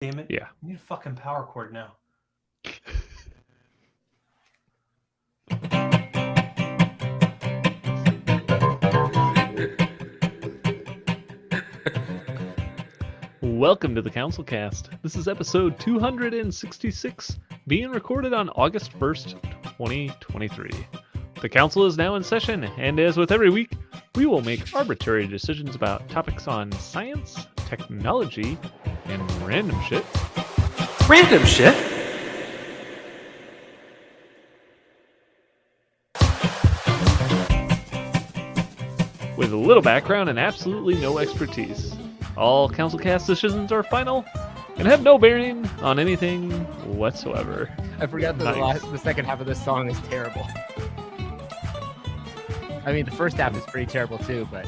Damn it. Yeah. I need a fucking power cord now. Welcome to the CouncilCast. This is episode 266, being recorded on August 1st, 2023. The Council is now in session, and as with every week, we will make arbitrary decisions about topics on science, technology, and random shit. Random shit? With a little background and absolutely no expertise. All CouncilCast decisions are final and have no bearing on anything whatsoever. I forgot that Nice. the second half of this song is terrible. I mean, the first half is pretty terrible too, but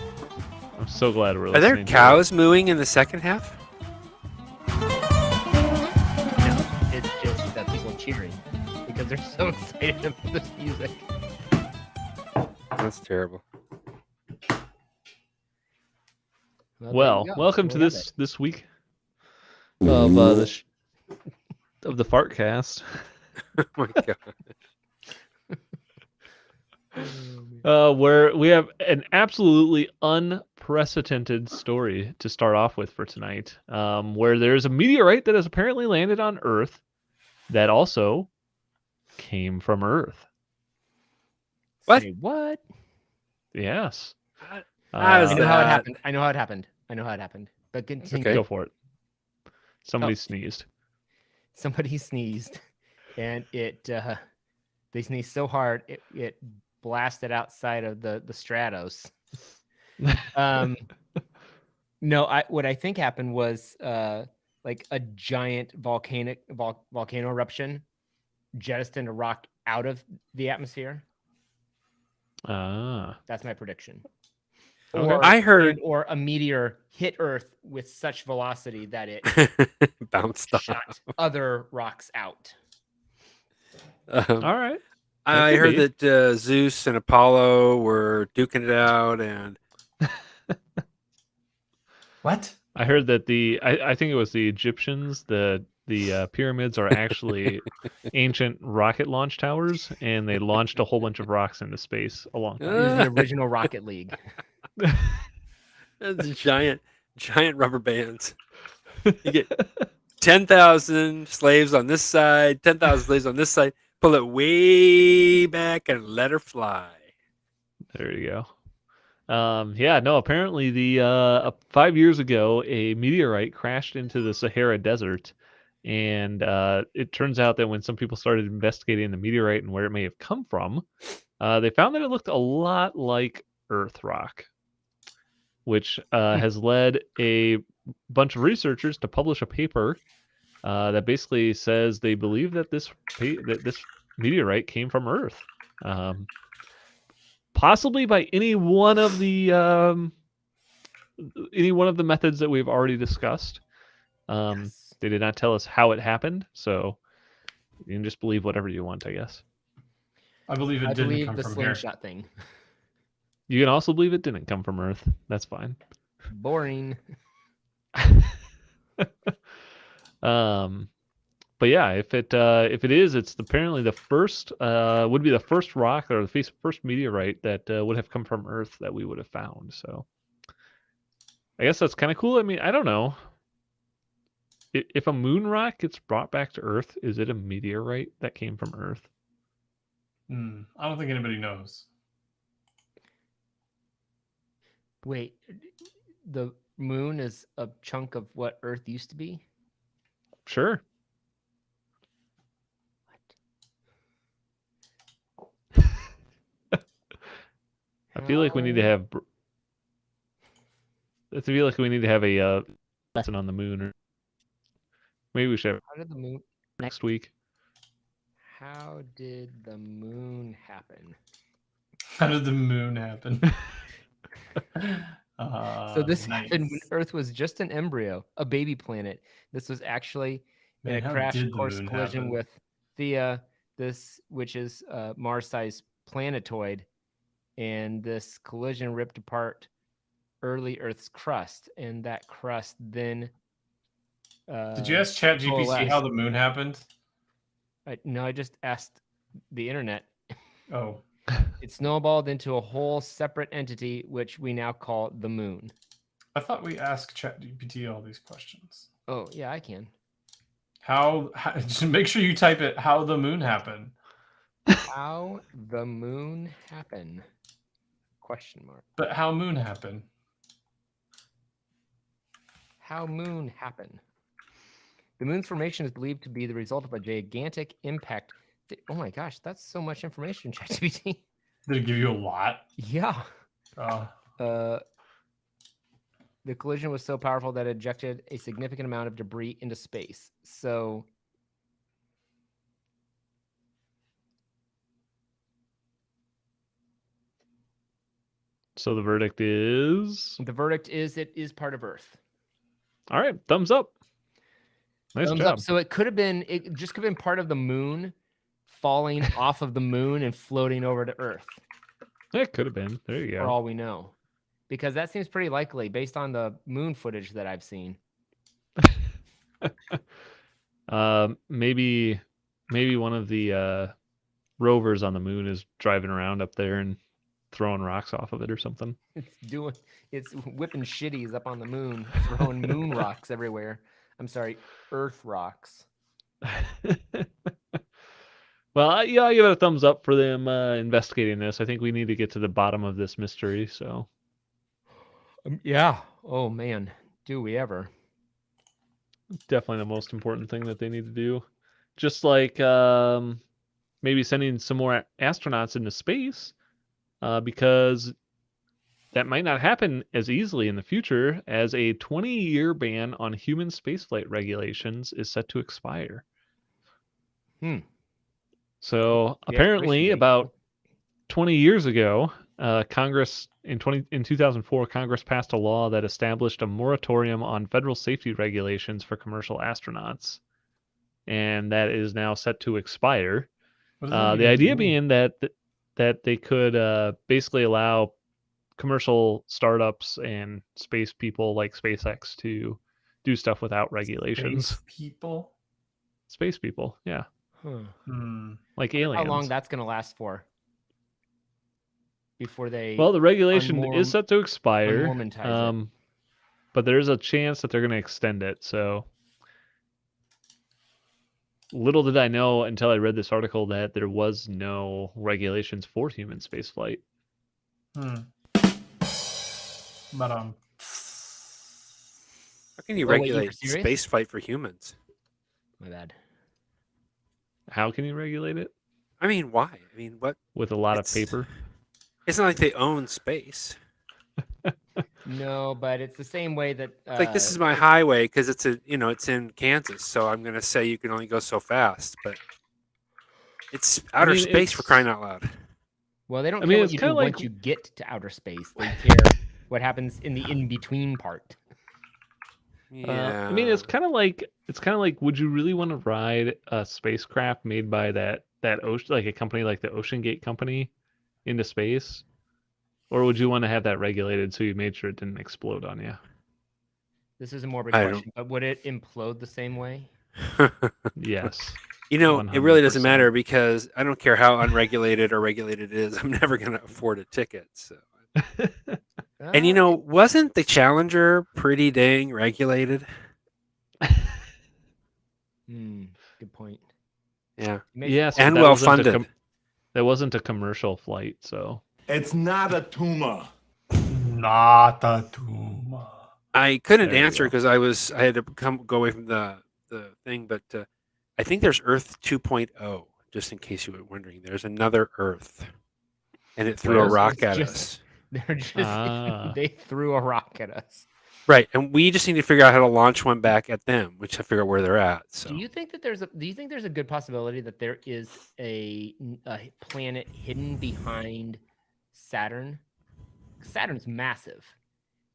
I'm so glad we're Are listening. there cows mooing in the second half? no, it's just that people cheering because they're so excited about this music. That's terrible. Well, there you go. welcome There to we have this week of of the Fartcast. Oh my god. Where we have an absolutely unprecedented story to start off with for tonight, where there's a meteorite that has apparently landed on Earth that also came from Earth. What? Say what? Yes. How is I know how it that? happened. I know how it happened. But continue. Okay. Go for it. Somebody Oh. sneezed. Somebody sneezed, and they sneezed so hard it blasted outside of the stratos. No, what I think happened was like a giant volcano eruption jettisoned a rock out of the atmosphere. Ah. That's my prediction. Okay. I heard or a meteor hit Earth with such velocity that it bounced off. shot other rocks out. All right. I could heard be. that Zeus and Apollo were duking it out, and What? I heard that I think it was the Egyptians, the pyramids are actually ancient rocket launch towers, and they launched a whole bunch of rocks into space a long time It was ago. the original Rocket League. that's giant rubber bands. You get 10,000 slaves on this side, 10,000 slaves on this side. Pull it way back and let her fly. There you go. Yeah, no, apparently the 5 years ago, a meteorite crashed into the Sahara Desert, and it turns out that when some people started investigating the meteorite and where it may have come from, they found that it looked a lot like Earth rock, which has led a bunch of researchers to publish a paper that basically says they believe that this meteorite came from Earth. Possibly by any one of the methods that we've already discussed. Yes. They did not tell us how it happened, so you can just believe whatever you want, I guess. I believe it I didn't believe come the from here. slingshot thing. You can also believe it didn't come from Earth. That's fine. Boring. But yeah, if it is, it's apparently the first would be the first rock or the first meteorite that would have come from Earth that we would have found. So I guess that's kind of cool. I mean, I don't know. If a moon rock gets brought back to Earth, is it a meteorite that came from Earth? I don't think anybody knows. Wait, the moon is a chunk of what Earth used to be? Sure. I feel like we need to have. I feel like we need to have a lesson on the moon, or maybe we should have How did the moon next week. How did the moon happen? How did the moon happen? So this nice. happened when Earth was just an embryo, a baby planet. This was actually Man, in a how crash did the course moon collision happen? with Theia, which is a Mars-sized planetoid, and this collision ripped apart early Earth's crust, and that crust then Did you ask ChatGPT coalesce. how the moon happened? No, I just asked the internet. Oh, It snowballed into a whole separate entity, which we now call the moon. I thought we asked ChatGPT all these questions. Oh, yeah, I can. How just make sure you type it. How the moon happened. How the moon happen? Question mark. But how moon happened? How moon happen? The moon's formation is believed to be the result of a gigantic impact. Oh my gosh, that's so much information, ChatGPT. Did it give you a lot? Yeah. Uh, The collision was so powerful that it ejected a significant amount of debris into space. So So the verdict is the verdict is it is part of Earth. all right. Thumbs up. Nice Thumbs job. up. So it just could have been part of the moon falling off of the moon and floating over to Earth, It could have been. There you for go. all we know. Because that seems pretty likely based on the moon footage that I've seen. Maybe one of the rovers on the moon is driving around up there and throwing rocks off of it or something. It's whipping shitties up on the moon, throwing moon rocks everywhere. I'm sorry, Earth rocks. Well, I give it a thumbs up for them investigating this. I think we need to get to the bottom of this mystery. So Yeah. Oh man, do we ever? definitely the most important thing that they need to do. Just like maybe sending some more astronauts into space, because that might not happen as easily in the future, as a 20-year ban on human spaceflight regulations is set to expire. So The apparently, expiration date. about 20 years ago, Congress in 2004, Congress passed a law that established a moratorium on federal safety regulations for commercial astronauts, and that is now set to expire. what does that The even idea mean? being that they could basically allow commercial startups and space people like SpaceX to do stuff without regulations. Space people. Space people, yeah, Huh. like How aliens. long that's gonna last for? Before they Well, the regulation unmorm- is set to expire, unmormontize it. but there is a chance that they're going to extend it. So little did I know until I read this article that there was no regulations for human spaceflight. But How can you Oh, wait, you were regulate serious? space flight for humans? My bad. How can you regulate it? I mean, why? I mean, what? With a lot of It's- paper? It's not like they own space. No, but it's the same way that It's like this is my highway because it's it's in Kansas, so I'm gonna say you can only go so fast, but it's outer mean, space for it's- crying out loud. Well, they don't I care mean, what it's you kinda do like- once you get to outer space. They care what happens in the in-between part. Yeah. I mean, it's kind of like would you really want to ride a spacecraft made by that ocean, like a company like the Ocean Gate company, into space, or would you want to have that regulated so you made sure it didn't explode on you? This is a morbid I don't- question, but would it implode the same way? Yes. it really doesn't 100%. matter because I don't care how unregulated or regulated it is. I'm never gonna afford a ticket. So. And wasn't the Challenger pretty dang regulated? Good point. Yeah. Makes Yes, And but that wasn't a well-funded. that wasn't a commercial flight, so It's not a tumor. not a tumor. I couldn't There you answer go. because I had to go away from the thing, but I think there's Earth 2.0. Just in case you were wondering, there's another Earth, and it threw a Where's- rock it's at just- us. They're just Ah. they threw a rock at us. Right, and we just need to figure out how to launch one back at them, which I figure out where they're at. So Do you think that do you think there's a good possibility that there is a planet hidden behind Saturn? Saturn's massive.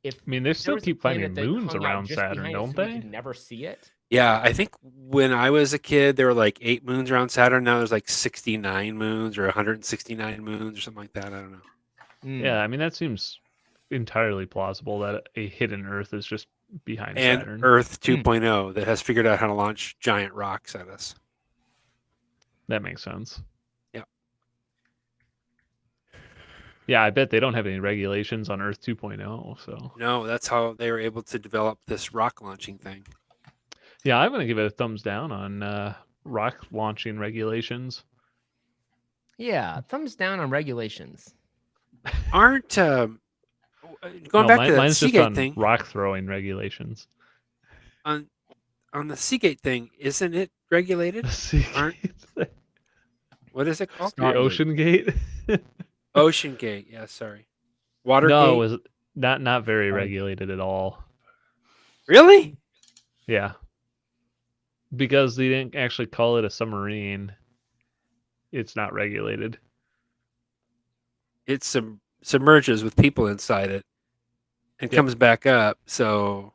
If I mean, they there still was a keep finding planet that moons hung out around just Saturn, behind it don't so we they? could never see it. yeah, I think when I was a kid, there were like 8 moons around Saturn. Now there's like 69 moons or 169 moons or something like that. I don't know. Yeah, I mean that seems entirely plausible that a hidden Earth is just behind And Saturn. Earth 2.0 that has figured out how to launch giant rocks at us. That makes sense. Yeah. Yeah, I bet they don't have any regulations on Earth 2.0. So No, that's how they were able to develop this rock launching thing. yeah, I'm gonna give it a thumbs down on rock launching regulations. Yeah, thumbs down on regulations. Aren't going No, back to that mine's just Seagate on thing rock throwing regulations. on the Seagate thing? Isn't it regulated? The Sea Aren't- Gate, What is it called? the Ocean Gate. Ocean Gate. Yeah, sorry. No, Watergate. it was not very Stargate. regulated at all. Really? Yeah, because they didn't actually call it a submarine. It's not regulated. It submerges with people inside it and Yep. comes back up. So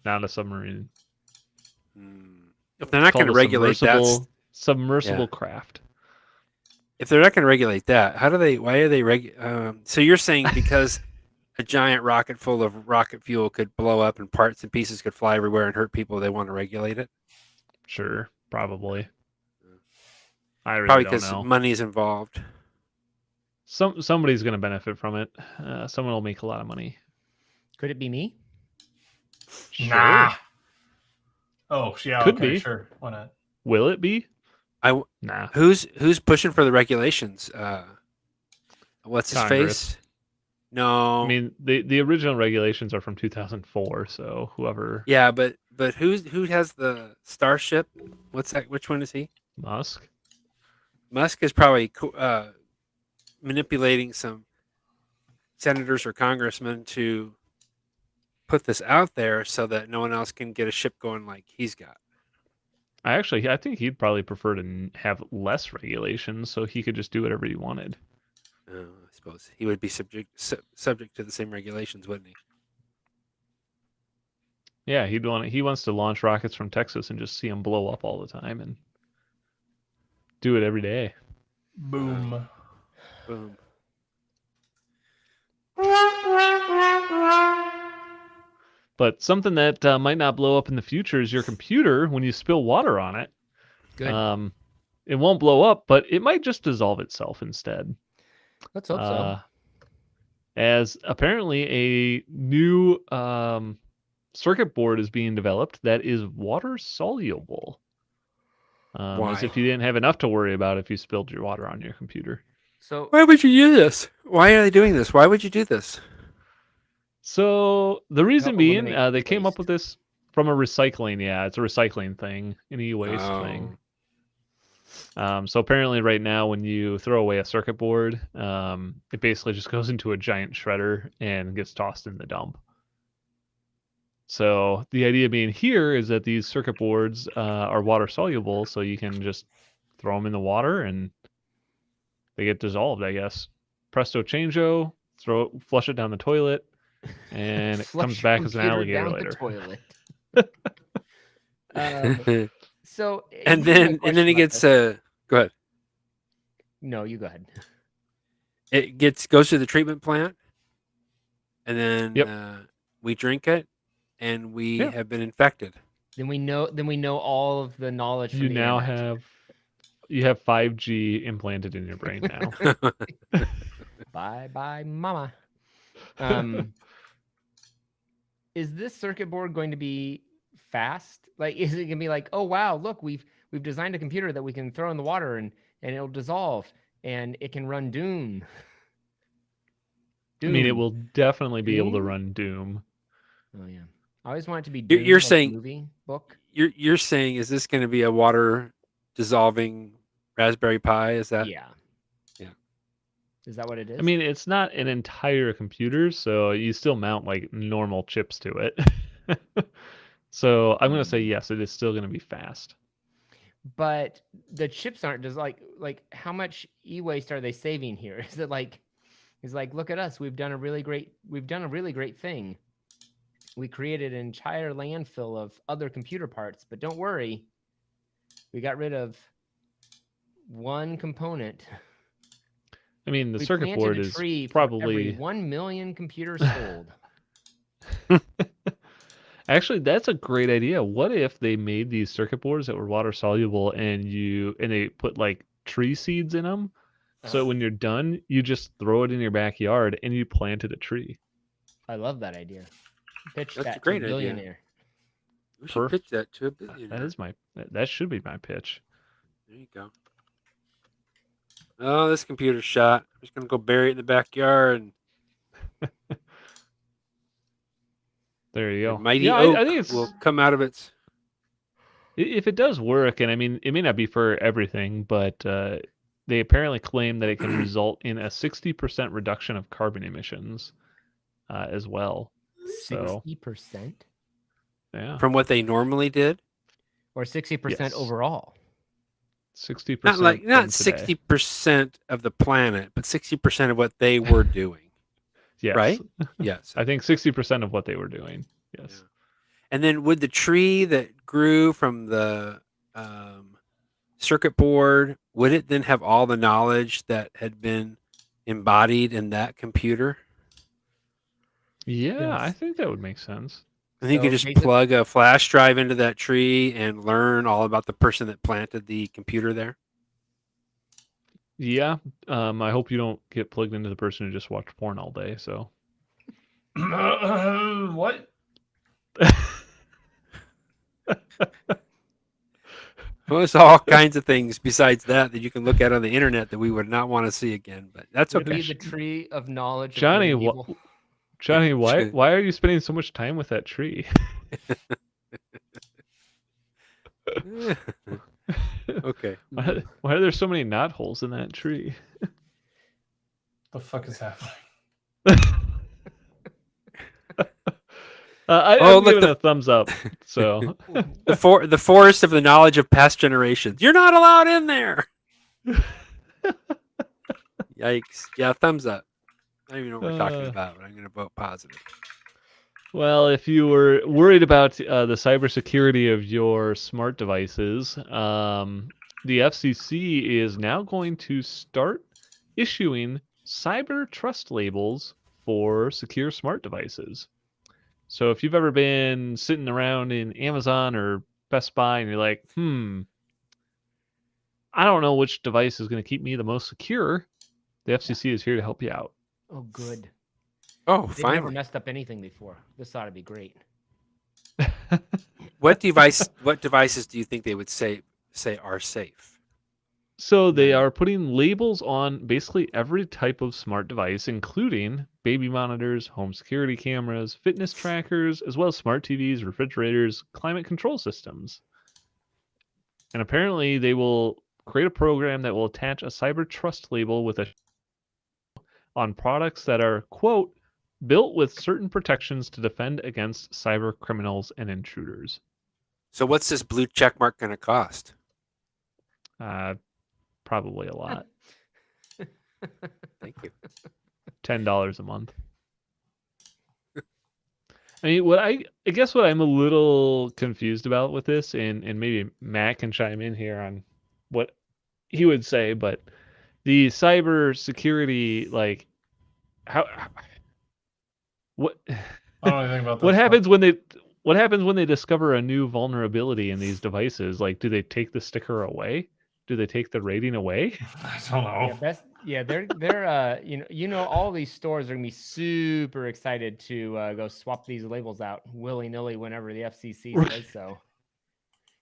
Not a submarine. if they're not going to regulate that, submersible craft. if they're not going to regulate that, how do they? Why are they so you're saying because a giant rocket full of rocket fuel could blow up and parts and pieces could fly everywhere and hurt people, they want to regulate it? Sure, probably. I really Probably don't because know. money is involved. Somebody's going to benefit from it. Someone will make a lot of money. Could it be me? Sure. Nah. Oh, yeah. Could okay, be. Sure. Why not? Will it be? I Nah. who's pushing for the regulations? What's his Congress. face? No. I mean, the original regulations are from 2004, so whoever Yeah, but who has the Starship? What's that? Which one is he? Musk. Musk is probably manipulating some senators or congressmen to put this out there so that no one else can get a ship going like he's got. I think he'd probably prefer to have less regulations, so he could just do whatever he wanted. I suppose he would be subject to the same regulations, wouldn't he? Yeah, he wants to launch rockets from Texas and just see them blow up all the time and do it every day. Boom. Boom. But something that might not blow up in the future is your computer when you spill water on it. Good. It won't blow up, but it might just dissolve itself instead. Let's hope so. As apparently a new circuit board is being developed that is water soluble. As if you didn't have enough to worry about if you spilled your water on your computer. So Why would you do this? Why are they doing this? Why would you do this? So the reason Help being, eliminate they came up waste. with this from a recycling. Yeah, it's a recycling thing, an e-waste Oh. thing. So apparently right now when you throw away a circuit board, it basically just goes into a giant shredder and gets tossed in the dump. So the idea being here is that these circuit boards are water soluble, so you can just throw them in the water and they get dissolved, I guess. Presto changeo, flush it down the toilet, and it Flush comes back as an computer alligator down later. the toilet. So and here's my then question it about gets this. go ahead. No, you go ahead. It goes to the treatment plant, and then Yep. we drink it, and we Yeah. have been infected. Then we know all of the knowledge. From You the now internet. have 5G implanted in your brain now. Bye bye, mama. Is this circuit board going to be fast? Like, is it going to be like, oh wow, look, we've designed a computer that we can throw in the water and it'll dissolve and it can run Doom. I mean, it Doom. will definitely be able to Doom? run Doom. Oh yeah, I always want it to be. You're Doom, like the saying- movie book. You're saying, is this going to be a water dissolving Raspberry Pi? Is that Yeah. Yeah. Is that what it is? I mean, it's not an entire computer, so you still mount like normal chips to it. So I'm going to say yes, it is still going to be fast. but the chips aren't just like how much e-waste are they saving here? Is it like, look at us, we've done a really great thing. We created an entire landfill of other computer parts, but don't worry, we got rid of one component. I mean, the We circuit planted board a is tree for probably every 1 million computers sold. Actually, that's a great idea. What if they made these circuit boards that were water soluble and they put like tree seeds in them? So when you're done, you just throw it in your backyard and you planted a tree. I love that idea. Pitch That's a that to a great idea. billionaire. We should pitch that to a That billionaire. is that should be my pitch. There you go. Oh, this computer's shot. I'm just gonna go bury it in the backyard. There you go. And mighty Yeah, oak I think will come out of its. if it does work, and I mean, it may not be for everything, but they apparently claim that it can result in a 60% reduction of carbon emissions as well. So 60%? yeah, From what they normally did. Or 60% Yes. overall? 60%. Not 60% of the planet, but 60% of what they were doing. Yes. Right? Yes. I think 60% of what they were doing. Yes. Yeah. And then would the tree that grew from the circuit board, would it then have all the knowledge that had been embodied in that computer? Yeah, I Yes. think that would make sense. And you So could just basic- plug a flash drive into that tree and learn all about the person that planted the computer there. Yeah. I hope you don't get plugged into the person who just watched porn all day. So. What? Well, there's all kinds of things besides that you can look at on the internet that we would not want to see again, but that's Would okay. be the tree of knowledge. Of Johnny, good and evil? Johnny, why are you spending so much time with that tree? Okay. Why are there so many knot holes in that tree? The fuck is happening? I'm Oh, look, giving a thumbs up. So The forest of the knowledge of past generations. You're not allowed in there. Yikes. Yeah, thumbs up. I don't even know what we're talking about, but I'm going to vote positive. well, if you were worried about the cybersecurity of your smart devices, the FCC is now going to start issuing cyber trust labels for secure smart devices. So if you've ever been sitting around in Amazon or Best Buy and you're like, I don't know which device is going to keep me the most secure, the FCC is here to help you out. Oh, good. Oh, They've never finally. messed up anything before. This ought to be great. What devices do you think they would say are safe? So they are putting labels on basically every type of smart device, including baby monitors, home security cameras, fitness trackers, as well as smart TVs, refrigerators, climate control systems. And apparently they will create a program that will attach a cyber trust label with on products that are, quote, built with certain protections to defend against cyber criminals and intruders. So what's this blue check mark going to cost? Probably a lot. Thank you. $10 a month. I mean, I guess what I'm a little confused about with this, and maybe Matt can chime in here on what he would say, but the cyber security, like, what I don't know anything about this. what happens when they discover a new vulnerability in these devices? Like, do they take the sticker away? Do they take the rating away? I don't know. They're all these stores are gonna be super excited to go swap these labels out willy nilly whenever the FCC says so.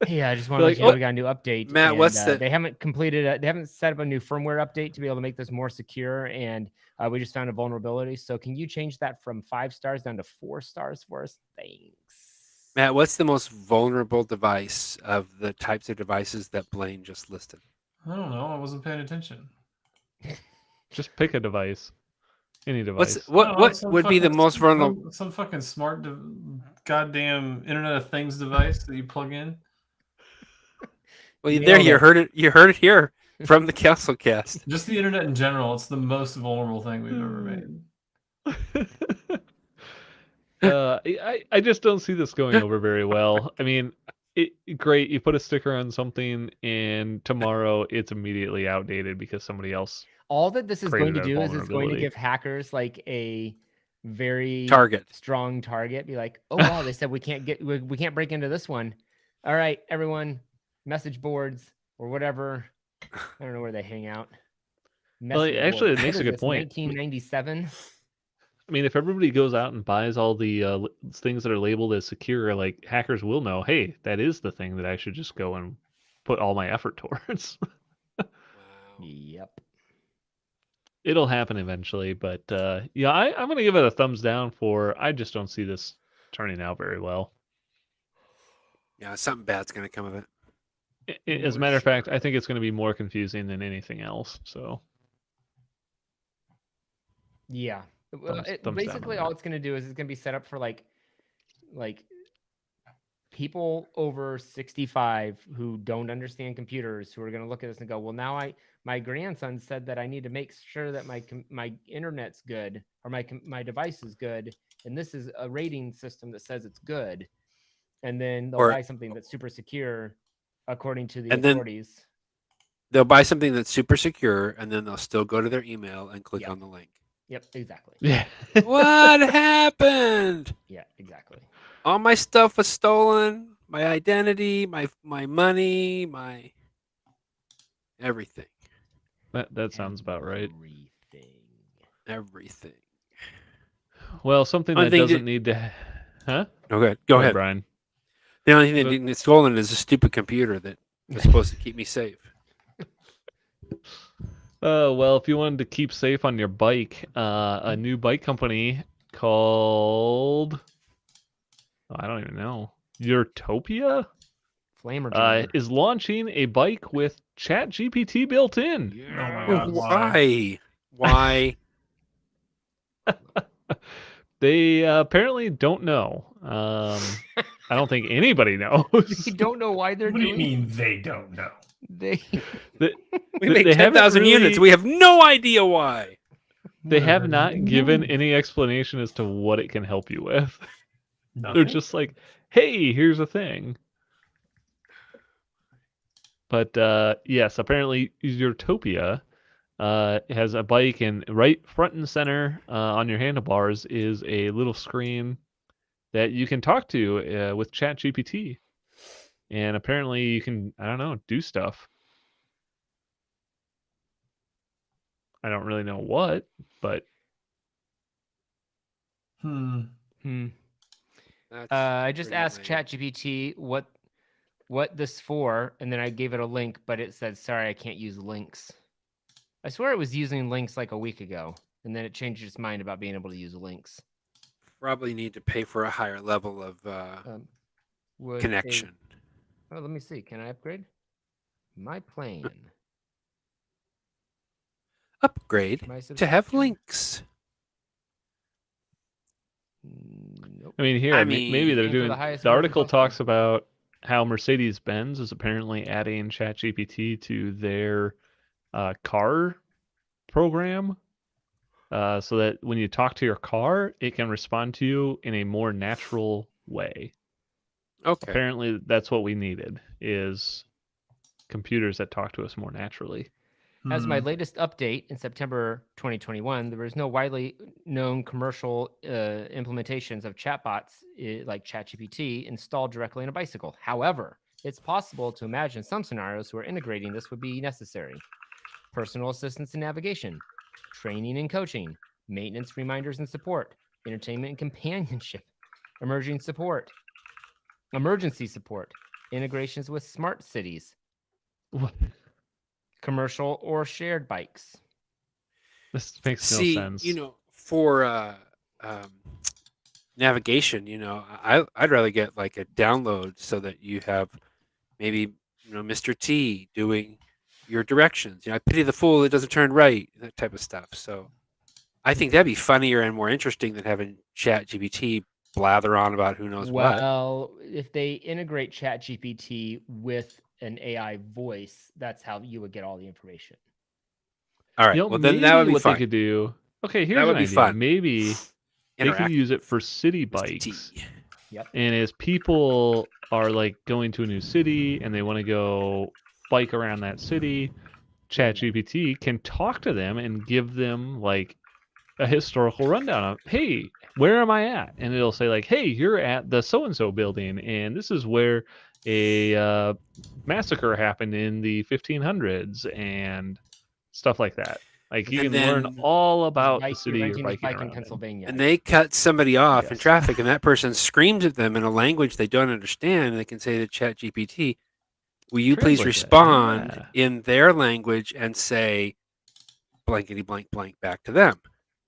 Hey, I just want to let you know we got a new update. Matt, and, what's the- They haven't completed. They haven't set up a new firmware update to be able to make this more secure, and we just found a vulnerability. So can you change that from 5 stars down to 4 stars for us? Thanks. Matt, what's the most vulnerable device of the types of devices that Blaine just listed? I don't know. I wasn't paying attention. Just pick a device, any device. What Some would be the fucking- most vulnerable? Some fucking smart, goddamn Internet of Things device that you plug in. Well, Nailed there you it. heard it. You heard it here from the CouncilCast. Just the internet in general. It's the most vulnerable thing we've ever made. I just don't see this going over very well. I mean, great, you put a sticker on something, and tomorrow it's immediately outdated because somebody else. All that this is going to created a do is it's going to vulnerability. give hackers like a very Target. strong target. Be like, oh wow, they said we can't break into this one. All right, everyone, message boards or whatever. I don't know where they hang out. Well, Message actually, boards. it makes What a is good this, point. 1997. I mean, if everybody goes out and buys all the things that are labeled as secure, like hackers will know, hey, that is the thing that I should just go and put all my effort towards. Wow. Yep. It'll happen eventually, but yeah, I'm gonna give it a thumbs down for. I just don't see this turning out very well. Yeah, something bad's gonna come of it. As a For matter of fact, sure. I think it's going to be more confusing than anything else. So Yeah. Well, thumbs down on basically all that. it's going to do is it's going to be set up for like people over 65 who don't understand computers, who are going to look at this and go, well, now my grandson said that I need to make sure that my internet's good, or my device is good, and this is a rating system that says it's good, and then they'll Or- buy something that's super secure according to the And then- authorities. They'll buy something that's super secure, and then they'll still go to their email and click Yep. on the link. Yep, exactly. Yeah. What happened? Yeah, exactly. All my stuff was stolen. My identity, my money, my everything. That sounds about right. Everything. Well, something Only that thing doesn't need to. Huh? Okay, go ahead. Brian. The only thing that Go- didn't get stolen is a stupid computer that was supposed to keep me safe. Well, if you wanted to keep safe on your bike, a new bike company called I don't even know. Utopia Flamer is launching a bike with ChatGPT built in. Oh my God, Why? They apparently don't know. I don't think anybody knows. You don't know why they're What do you doing mean they don't know? they We make They haven't 10,000 units. really- We have no idea why. They have There's not given no- any explanation as to what it can help you with. They're nothing? just like, hey, here's a thing. But yes, apparently Utopia has a bike, and right front and center on your handlebars is a little screen that you can talk to with ChatGPT. And apparently you can, I don't know, do stuff. I don't really know what, but Hmm. That's I just pretty asked lame. ChatGPT what this for, and then I gave it a link, but it said, sorry, I can't use links. I swear it was using links like a week ago, and then it changed its mind about being able to use links. Probably need to pay for a higher level of Would a- connection. oh, let me see. Can I upgrade? My plan. Upgrade My to have subscription. links. Nope. I mean, here, I maybe they're Aim for the doing. highest The version article possible. talks about how Mercedes-Benz is apparently adding ChatGPT to their car program, so that when you talk to your car, it can respond to you in a more natural way. Okay. Apparently, that's what we needed, is computers that talk to us more naturally. As my Hmm. latest update in September 2021, there was no widely known commercial implementations of chatbots like ChatGPT installed directly in a bicycle. However, it's possible to imagine some scenarios where integrating this would be necessary. Personal assistance and navigation, training and coaching, maintenance reminders and support, entertainment and companionship, emergency support, integrations with smart cities, commercial or shared bikes. This makes See, no sense. for navigation, I'd rather get like a download so that you have maybe Mr. T doing your directions. I pity the fool that doesn't turn right, that type of stuff. So I think that'd be funnier and more interesting than having ChatGPT blather on about who knows what. Well, if they integrate ChatGPT with an AI voice, that's how you would get all the information. All right, well then that would maybe be what fun. they could do. Okay, here's would an be idea. fun. Maybe they could use it Interactive, for city Mr. bikes. T. Yep. And as people are like going to a new city and they want to go bike around that city, ChatGPT can talk to them and give them like a historical rundown of, hey, where am I at? And it'll say like, hey, you're at the so and so building, and this is where a massacre happened in the 1500s and stuff like that. Like you And can learn then all about the You're city you're renting this biking bike in around in. Pennsylvania. and they cut somebody off in Yes. traffic, and that person screams at them in a language they don't understand, and they can say to ChatGPT, "Will you please Translate that, respond yeah. in their language and say blankety blank blank back to them?"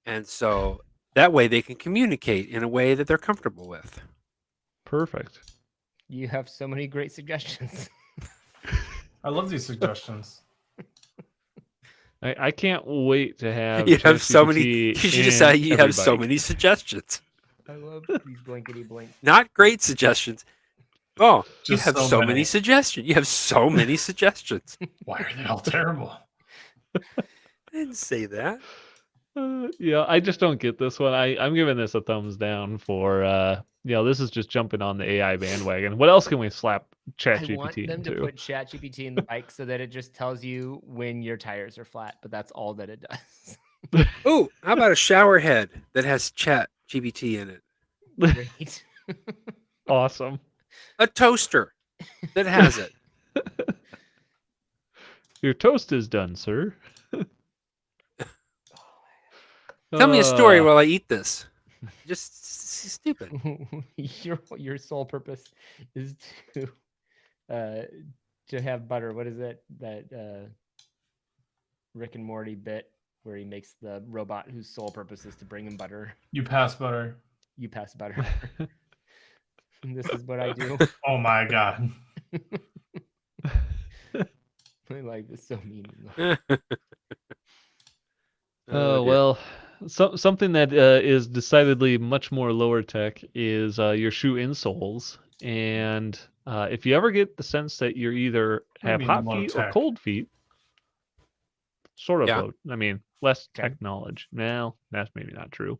And so that way they can communicate in a way that they're comfortable with. Perfect. You have so many great suggestions. I love these suggestions. I can't wait to have You have so many. ChatGPT You should in just say you every have so bike. many suggestions. I love these blankety blank. Not great suggestions. Oh, you Just have so so many many. suggestions. You have so many suggestions. Why are they all terrible? I didn't say that. Yeah, I just don't get this one. I'm giving this a thumbs down for this is just jumping on the AI bandwagon. What else can we slap I want ChatGPT them to into? put ChatGPT in the bike so that it just tells you when your tires are flat, but that's all that it does. Oh, how about a shower head that has Chat GBT in it? Great. Awesome. A toaster that has it. Your toast is done, sir. Tell me a story Uh, while I eat this. Just stupid. your sole purpose is to have butter. What is it that Rick and Morty bit where he makes the robot whose sole purpose is to bring him butter? You pass butter. You pass butter. And this is what I do. Oh my god. My life is so mean. Oh, dear. well, something that is decidedly much more lower tech is your shoe insoles. And if you ever get the sense that you're either What do you have mean hot low feet or tech? cold feet, sort of Yeah. low. I mean, less Okay. tech knowledge. No, that's maybe not true.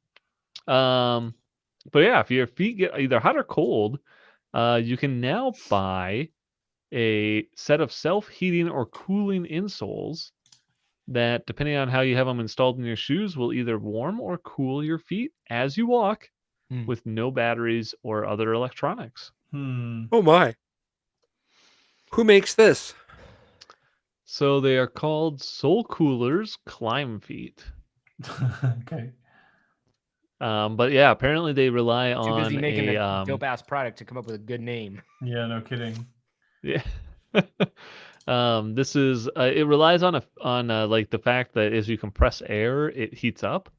But yeah, if your feet get either hot or cold, you can now buy a set of self-heating or cooling insoles that, depending on how you have them installed in your shoes, will either warm or cool your feet as you walk Hmm. with no batteries or other electronics. Oh my. Who makes this? So they are called Soul Coolers Climb Feet. Okay. But yeah, apparently they rely Too busy on making a a dope ass product to come up with a good name. Yeah, no kidding. yeah. This is it relies on like the fact that as you compress air, it heats up.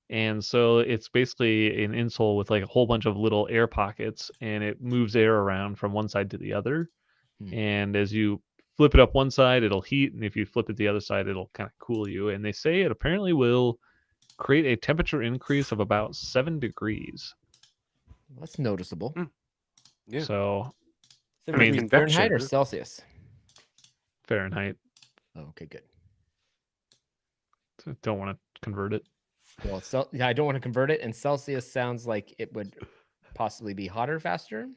And so it's basically an insole with like a whole bunch of little air pockets, and it moves air around from one side to the other. Hmm. And as you flip it up one side, it'll heat, and if you flip it the other side, it'll kind of cool you. And they say it apparently will create a temperature increase of about 7 degrees. That's noticeable. Hmm. Yeah. So Is I mean, it Fahrenheit or convection, huh? Celsius? Fahrenheit. Oh, okay, good. Don't want to convert it. Well, I don't want to convert it, and Celsius sounds like it would possibly be hotter faster.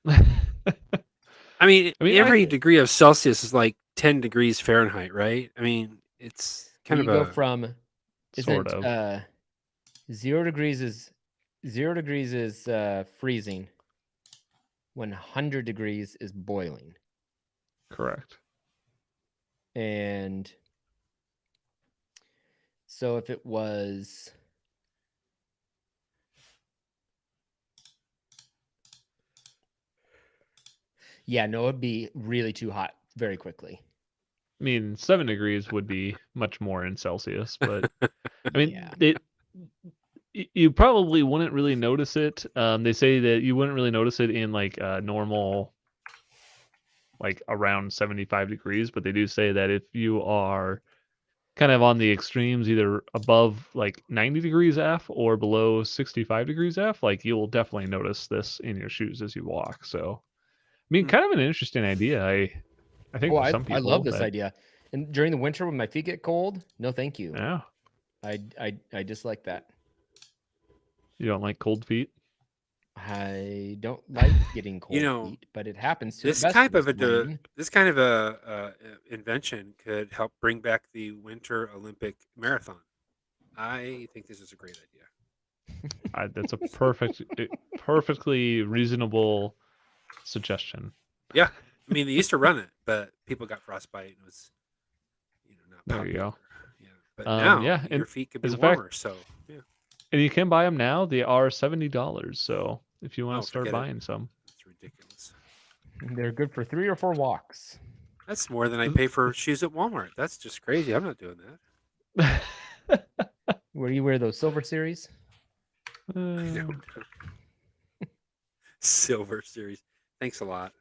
I mean, every I- degree of Celsius is like 10 degrees Fahrenheit, right? I mean, it's kind you of go a from Sort isn't, of. 0 degrees is freezing. 100 degrees is boiling, Correct. and so if it was it'd be really too hot very quickly. I mean, 7 degrees would be much more in Celsius, but I mean, Yeah. you probably wouldn't really notice it. They say that you wouldn't really notice it in like normal, like around 75 degrees, but they do say that if you are kind of on the extremes, either above like 90 degrees F or below 65 degrees F, like you'll definitely notice this in your shoes as you walk. So, I mean, Hmm. kind of an interesting idea. I think for some people, I love this that- idea. And during the winter when my feet get cold, no, thank you. Yeah, I dislike that. you don't like cold feet. I don't like getting cold know, feet, but it happens to this the best type of of us women. this kind of a invention could help bring back the Winter Olympic Marathon. I think this is a great idea. That's a perfectly reasonable suggestion. Yeah, I mean they used to run it, but people got frostbite and it was, not There popular. you go. Yeah, but Yeah, now and your feet could be as a fact- warmer. So yeah, And you can buy them now. They are $70. So if you want Oh, to start forget it. buying some, that's ridiculous. They're good for 3 or 4 walks. That's more than I pay for shoes at Walmart. That's just crazy. I'm not doing that. Where do you wear those Silver Series? I don't know. Silver Series. Thanks a lot.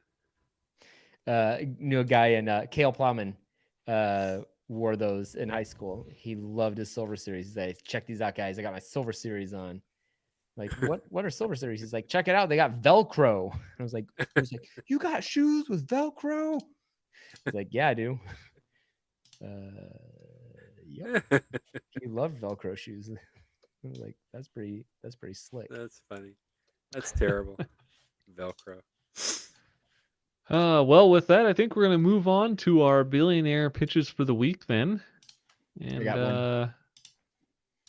Knew a guy in Cale Plowman wore those in high school. He loved his Silver Series. He said, "Check these out, guys. I got my Silver Series on." Like, what are Silver Series? He's like, "Check it out. They got Velcro." I was like, "You got shoes with Velcro?" He's like, "Yeah, I do." Yeah. He loved Velcro shoes. I was like, that's pretty slick. That's funny. That's terrible. Velcro. Well, with that, I think we're going to move on to our billionaire pitches for the week then. And got one.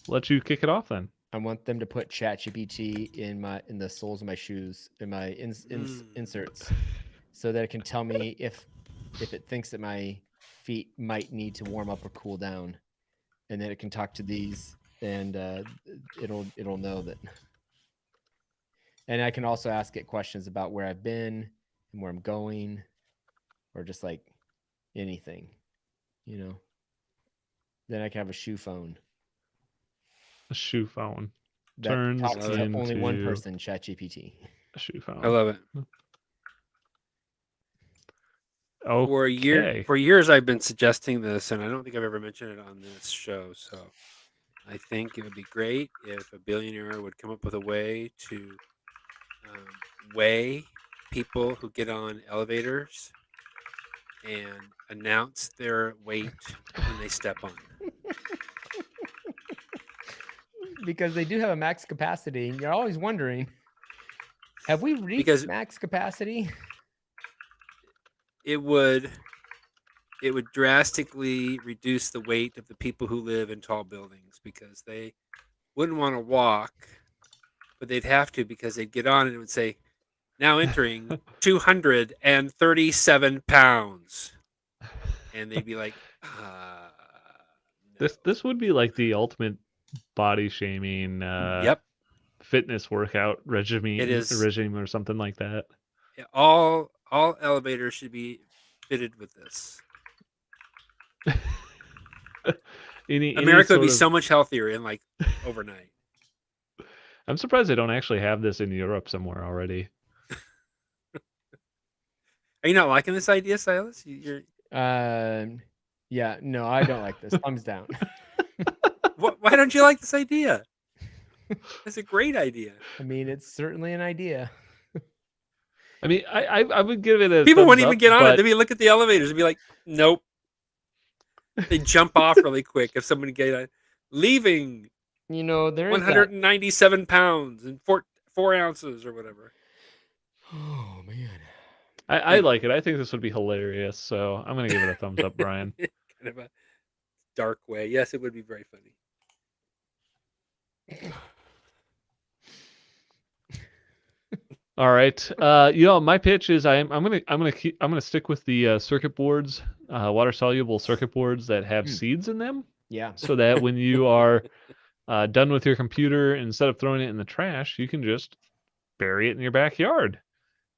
let you kick it off then. I want them to put ChatGPT in the soles of my shoes, in my inserts, so that it can tell me if it thinks that my feet might need to warm up or cool down, and then it can talk to these, and it'll know that. And I can also ask it questions about where I've been and where I'm going, or just like anything, Then I can have a shoe phone. A shoe phone That turns talks to into only one person, ChatGPT. a shoe phone. I love it. Okay. For years, I've been suggesting this, and I don't think I've ever mentioned it on this show. So, I think it would be great if a billionaire would come up with a way to weigh people who get on elevators and announce their weight when they step on. Because they do have a max capacity, and you're always wondering, have we reached Because- max capacity? It would drastically reduce the weight of the people who live in tall buildings because they wouldn't want to walk, but they'd have to because they'd get on and it would say, "Now entering 237 pounds," and they'd be like, no. This would be like the ultimate body shaming Yep. fitness workout regime. It is. Regime or something like that. Yeah, all elevators should be fitted with this. Any America would sort be of- so much healthier in like overnight. I'm surprised they don't actually have this in Europe somewhere already. Are you not liking this idea, Silas? You're Yeah, no, I don't like this. Thumbs down. why don't you like this idea? It's a great idea. I mean, it's certainly an idea. I mean, I would give it a People thumbs wouldn't even up, get on it. but- They'd be look at the elevators and be like, "Nope." They jump off really quick if somebody get on. Leaving There is that. 197 pounds and 4 ounces or whatever. Oh man. I like it. I think this would be hilarious. So I'm gonna give it a thumbs up, Brian. Kind of a dark way. Yes, it would be very funny. All right. My pitch is I'm gonna stick with the circuit boards, water soluble circuit boards that have seeds in them, Yeah. so that when you are done with your computer, instead of throwing it in the trash, you can just bury it in your backyard,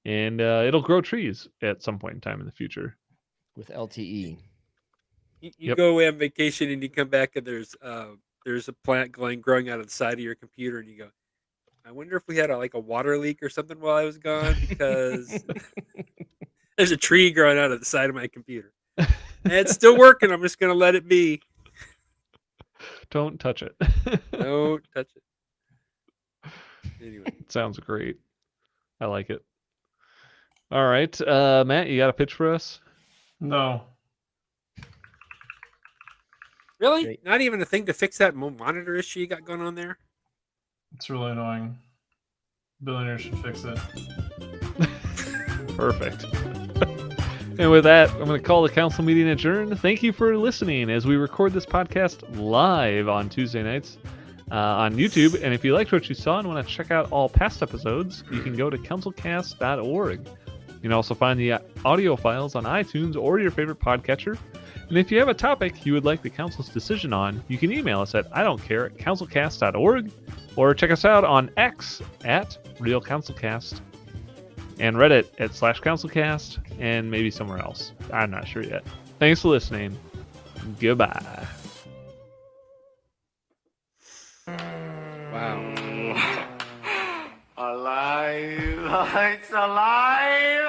and it'll grow trees at some point in time in the future. With LTE. You Yep. go away on vacation and you come back and there's a plant growing out of the side of your computer and you go, I wonder if we had a water leak or something while I was gone because there's a tree growing out of the side of my computer. And it's still working. I'm just going to let it be. Don't touch it. Don't touch it. Anyway. Sounds great. I like it. All right, Matt, you got a pitch for us? No. Really? Great. Not even a thing to fix that monitor issue you got going on there? It's really annoying. Billionaires should fix it. Perfect. And with that, I'm going to call the council meeting adjourned. Thank you for listening as we record this podcast live on Tuesday nights on YouTube. And if you liked what you saw and want to check out all past episodes, you can go to CouncilCast.org. You can also find the audio files on iTunes or your favorite podcatcher. And if you have a topic you would like the council's decision on, you can email us at IDon'tCare@CouncilCast.org or check us out on X at RealCouncilCast and Reddit at /CouncilCast and maybe somewhere else. I'm not sure yet. Thanks for listening. Goodbye. Wow. Alive! It's alive!